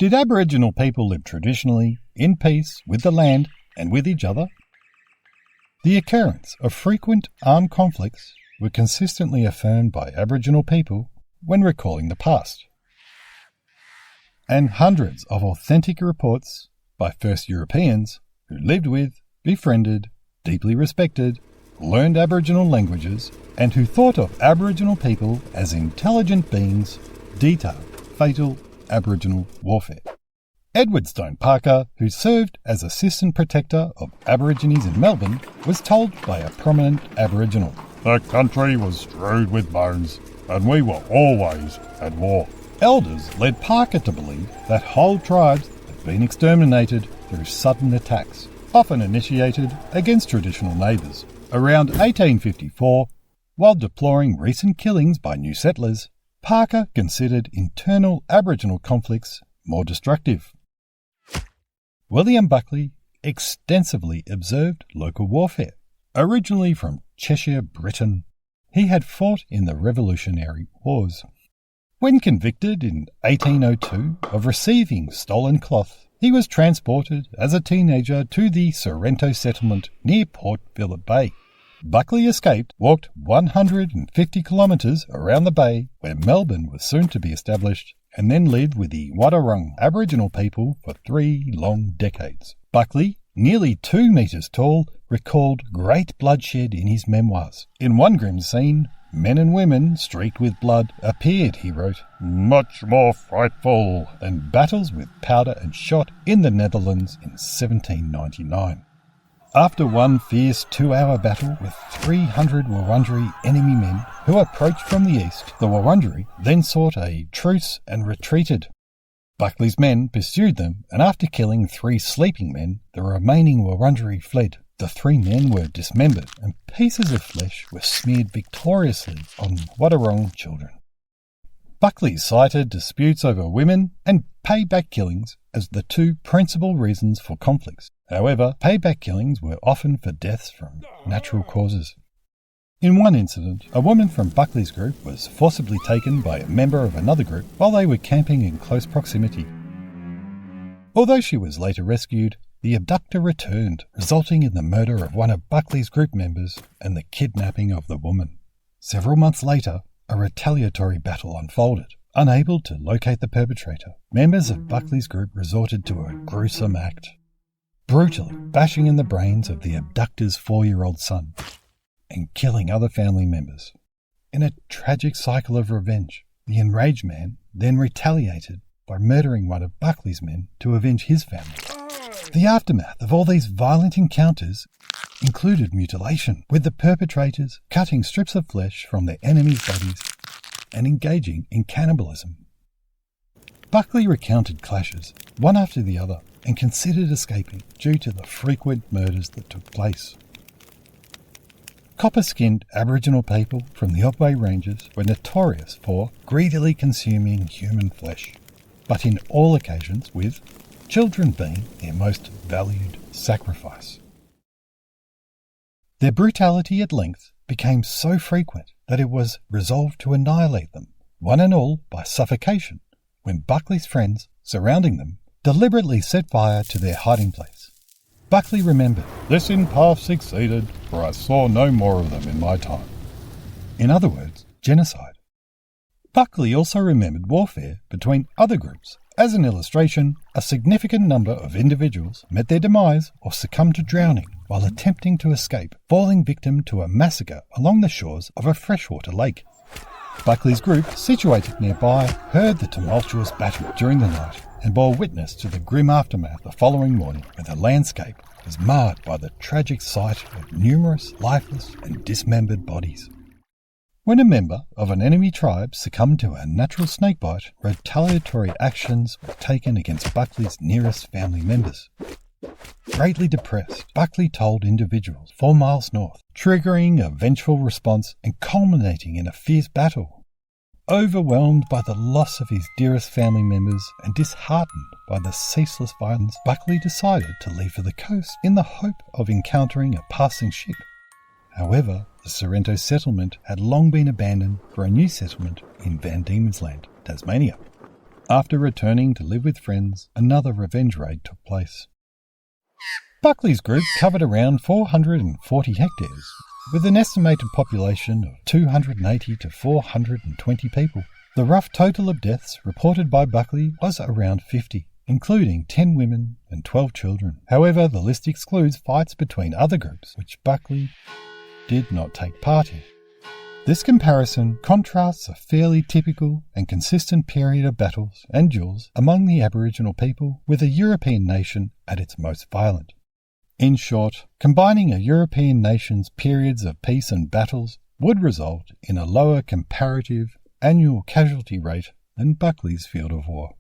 Did Aboriginal people live traditionally in peace with the land and with each other? The occurrence of frequent armed conflicts were consistently affirmed by Aboriginal people when recalling the past. And hundreds of authentic reports by first Europeans who lived with, befriended, deeply respected, learned Aboriginal languages, and who thought of Aboriginal people as intelligent beings detail fatal Aboriginal warfare. Edward Stone Parker, who served as Assistant Protector of Aborigines in Melbourne, was told by a prominent Aboriginal, "The country was strewed with bones, and we were always at war." Elders led Parker to believe that whole tribes had been exterminated through sudden attacks, often initiated against traditional neighbours. Around 1854, while deploring recent killings by new settlers, Parker considered internal Aboriginal conflicts more destructive. William Buckley extensively observed local warfare. Originally from Cheshire, Britain, he had fought in the Revolutionary Wars. When convicted in 1802 of receiving stolen cloth, he was transported as a teenager to the Sorrento settlement near Port Phillip Bay. Buckley escaped, walked 150 kilometres around the bay where Melbourne was soon to be established, and then lived with the Wadawurrung Aboriginal people for 3 long decades. Buckley, nearly 2 metres tall, recalled great bloodshed in his memoirs. In one grim scene, men and women streaked with blood appeared, he wrote, much more frightful than battles with powder and shot in the Netherlands in 1799. After one fierce 2-hour battle with 300 Wurundjeri enemy men who approached from the east, the Wurundjeri then sought a truce and retreated. Buckley's men pursued them, and after killing 3 sleeping men, the remaining Wurundjeri fled. The 3 men were dismembered, and pieces of flesh were smeared victoriously on Wadawurrung children. Buckley cited disputes over women and payback killings as the 2 principal reasons for conflicts. However, payback killings were often for deaths from natural causes. In one incident, a woman from Buckley's group was forcibly taken by a member of another group while they were camping in close proximity. Although she was later rescued, the abductor returned, resulting in the murder of one of Buckley's group members and the kidnapping of the woman. Several months later, a retaliatory battle unfolded. Unable to locate the perpetrator, members of Buckley's group resorted to a gruesome act, brutally bashing in the brains of the abductor's 4-year-old son and killing other family members. In a tragic cycle of revenge, the enraged man then retaliated by murdering one of Buckley's men to avenge his family. The aftermath of all these violent encounters included mutilation, with the perpetrators cutting strips of flesh from their enemies' bodies and engaging in cannibalism. Buckley recounted clashes, one after the other, and considered escaping due to the frequent murders that took place. Copper-skinned Aboriginal people from the Otway Ranges were notorious for greedily consuming human flesh, but in all occasions with children being their most valued sacrifice. Their brutality at length became so frequent that it was resolved to annihilate them, one and all by suffocation, when Buckley's friends, surrounding them, deliberately set fire to their hiding place. Buckley remembered, "This in part succeeded, for I saw no more of them in my time." In other words, genocide. Buckley also remembered warfare between other groups. As an illustration, a significant number of individuals met their demise or succumbed to drowning while attempting to escape, falling victim to a massacre along the shores of a freshwater lake. Buckley's group, situated nearby, heard the tumultuous battle during the night and bore witness to the grim aftermath the following morning, when the landscape was marred by the tragic sight of numerous lifeless and dismembered bodies. When a member of an enemy tribe succumbed to a natural snakebite, retaliatory actions were taken against Buckley's nearest family members. Greatly depressed, Buckley told individuals 4 miles north, triggering a vengeful response and culminating in a fierce battle. Overwhelmed by the loss of his dearest family members and disheartened by the ceaseless violence, Buckley decided to leave for the coast in the hope of encountering a passing ship. However, the Sorrento settlement had long been abandoned for a new settlement in Van Diemen's Land, Tasmania. After returning to live with friends, another revenge raid took place. Buckley's group covered around 440 hectares, with an estimated population of 280 to 420 people. The rough total of deaths reported by Buckley was around 50, including 10 women and 12 children. However, the list excludes fights between other groups, which Buckley did not take part in. This comparison contrasts a fairly typical and consistent period of battles and duels among the Aboriginal people with a European nation at its most violent. In short, combining a European nation's periods of peace and battles would result in a lower comparative annual casualty rate than Buckley's field of war.